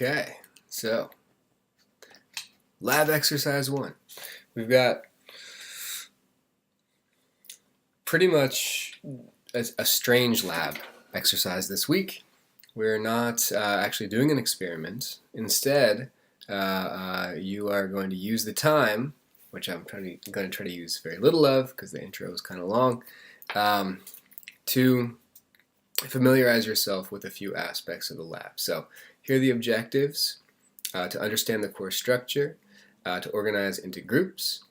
Okay, so lab exercise 1. We've got pretty much a strange lab exercise this week. We're not actually doing an experiment. Instead, you are going to use the time, which I'm going to try to use very little of because the intro is kind of long, to familiarize yourself with a few aspects of the lab. So here are the objectives: to understand the course structure, to organize into groups,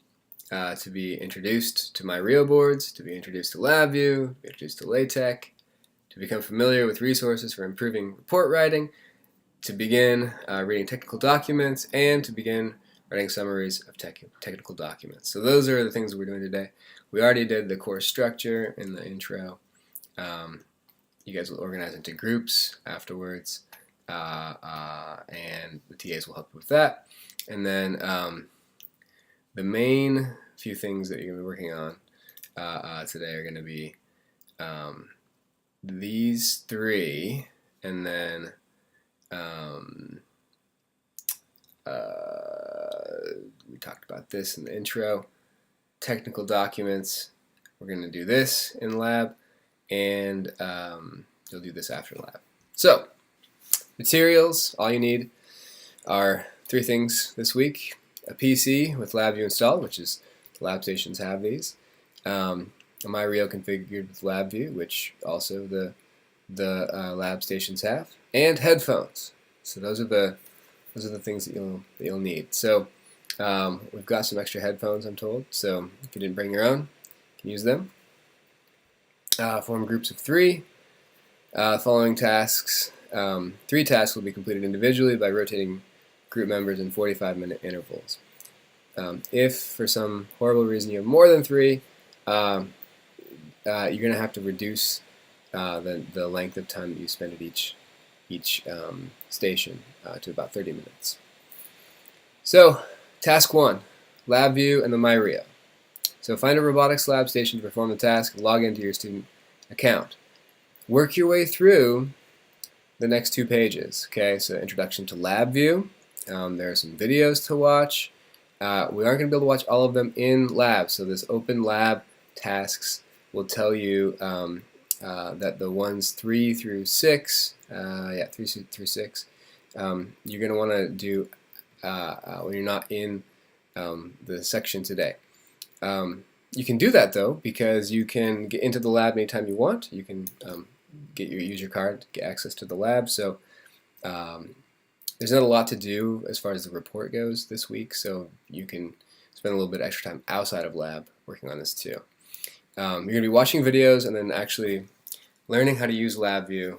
to be introduced to my real boards, to be introduced to Labview, to be introduced to LaTeX, to become familiar with resources for improving report writing, to begin reading technical documents, and to begin writing summaries of technical documents. So those are the things that we're doing today. We already did the course structure in the intro. You guys will organize into groups afterwards, and the TAs will help you with that. And then the main few things that you're going to be working on today are going to be these three, and then we talked about this in the intro. Technical documents, we're going to do this in lab, and you'll do this after lab. So, materials, all you need are three things this week: a PC with Labview installed, which is the lab stations have these, a MyRio configured with Labview, which also the lab stations have, and headphones. So those are the things that you'll need. So we've got some extra headphones, I'm told. So if you didn't bring your own, you can use them. Form groups of three. Following tasks. 3 tasks will be completed individually by rotating group members in 45-minute intervals. If for some horrible reason you have more than 3, you're going to have to reduce the length of time that you spend at each station to about 30 minutes. So, task 1, Labview and the MyRio. So find a robotics lab station to perform the task and log into your student account. Work your way through the next 2 pages. Okay, so introduction to Labview. There are some videos to watch. We aren't going to be able to watch all of them in lab, so this open lab tasks will tell you that the ones 3 through 6, 3 through 6, you're going to want to do when you're not in the section today. You can do that though, because you can get into the lab anytime you want. You can use your card to get access to the lab. So there's not a lot to do as far as the report goes this week, so you can spend a little bit extra time outside of lab working on this too. You're going to be watching videos and then actually learning how to use Labview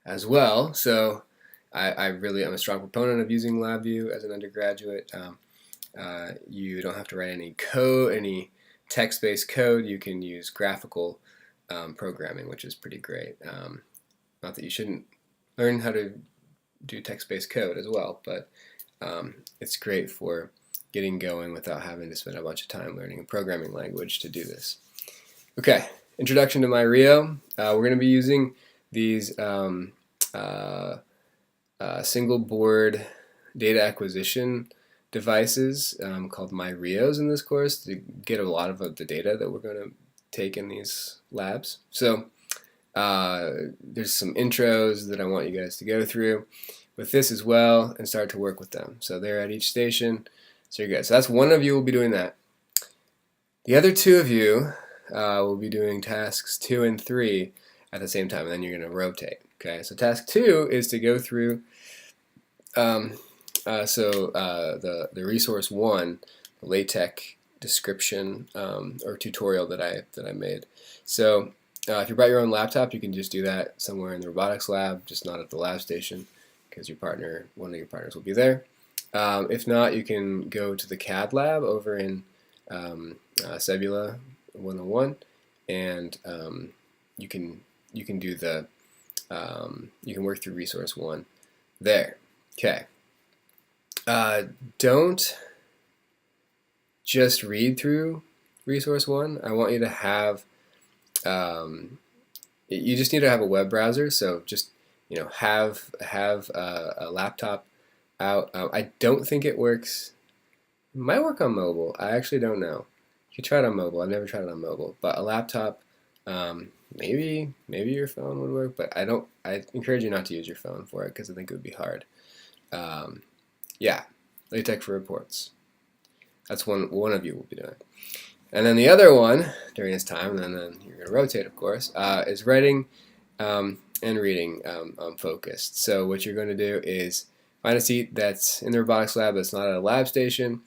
as well. So I really am a strong proponent of using Labview as an undergraduate. You don't have to write any code, any text-based code. You can use graphical programming, which is pretty great. Not that you shouldn't learn how to do text-based code as well, but it's great for getting going without having to spend a bunch of time learning a programming language to do this. Okay, introduction to MyRio. We're going to be using these single board data acquisition devices called MyRios in this course to get a lot of the data that we're going to take in these labs. So there's some intros that I want you guys to go through with this as well and start to work with them. So they're at each station. So you're good. So that's one of you will be doing that. The other 2 of you will be doing tasks 2 and 3 at the same time, and then you're going to rotate. Okay. So task 2 is to go through the resource 1, the LaTeX description or tutorial that I made. So if you brought your own laptop, you can just do that somewhere in the robotics lab, just not at the lab station, because one of your partners will be there. If not, you can go to the CAD lab over in Cebula 101, and you can do you can work through resource 1 there. Okay. Don't just read through resource 1. I want you to have you just need to have a web browser, so just have a laptop out. I don't think it works. It might work on mobile. I actually don't know. You can try it on mobile. I've never tried it on mobile, but a laptop, maybe your phone would work. But I don't. I encourage you not to use your phone for it because I think it would be hard. Yeah, LaTeX for reports. That's one of you will be doing. And then the other one during this time, and then you're going to rotate, of course, is writing and reading focused. So what you're going to do is find a seat that's in the robotics lab that's not at a lab station,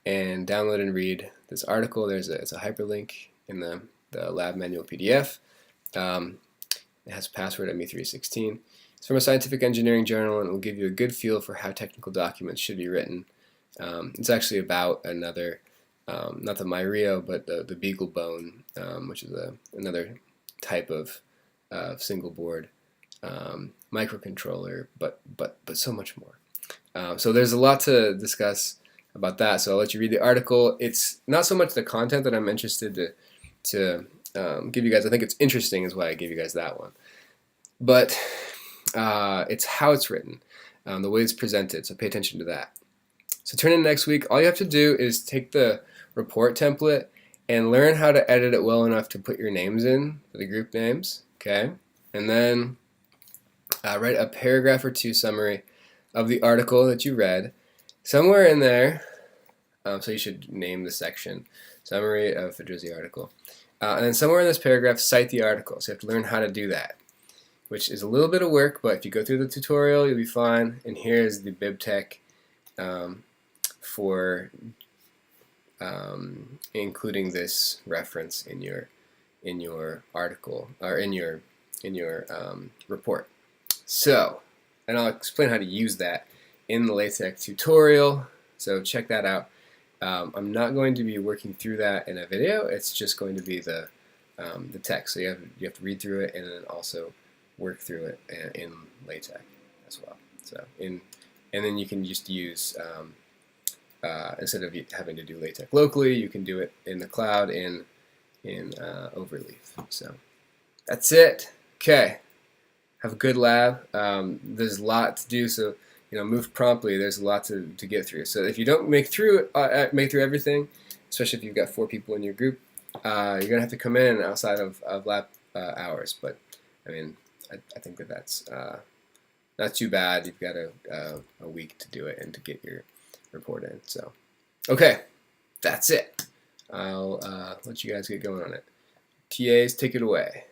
and download and read this article. It's a hyperlink in the lab manual PDF. It has a password ME316. It's from a scientific engineering journal, and it will give you a good feel for how technical documents should be written. It's actually about another, not the myrio, but the beagle bone, which is another type of single board microcontroller, but so much more. So there's a lot to discuss about that. So I'll let you read the article. It's not so much the content that I'm interested to give you guys. I think it's interesting is why I gave you guys that one. But it's how it's written, the way it's presented. So pay attention to that. So turn in next week. All you have to do is take the report template and learn how to edit it well enough to put your names in, the group names, okay? And then write a paragraph or two summary of the article that you read. Somewhere in there, so you should name the section, summary of Fedrizzi article. And then somewhere in this paragraph, cite the article. So you have to learn how to do that, which is a little bit of work, but if you go through the tutorial, you'll be fine. And here's the BibTeX for including this reference in your article or in your report. So, and I'll explain how to use that in the LaTeX tutorial. So check that out. I'm not going to be working through that in a video. It's just going to be the text. So you have to read through it and then also work through it in LaTeX as well. So and then you can just use instead of having to do LaTeX locally, you can do it in the cloud in Overleaf. So that's it. Okay. Have a good lab. There's a lot to do, so move promptly. There's a lot to get through. So if you don't make through everything, especially if you've got 4 people in your group, you're gonna have to come in outside of lab hours. But I mean, I think that's not too bad. You've got a week to do it and to get your report in. So, okay, that's it. I'll let you guys get going on it. TAs, take it away.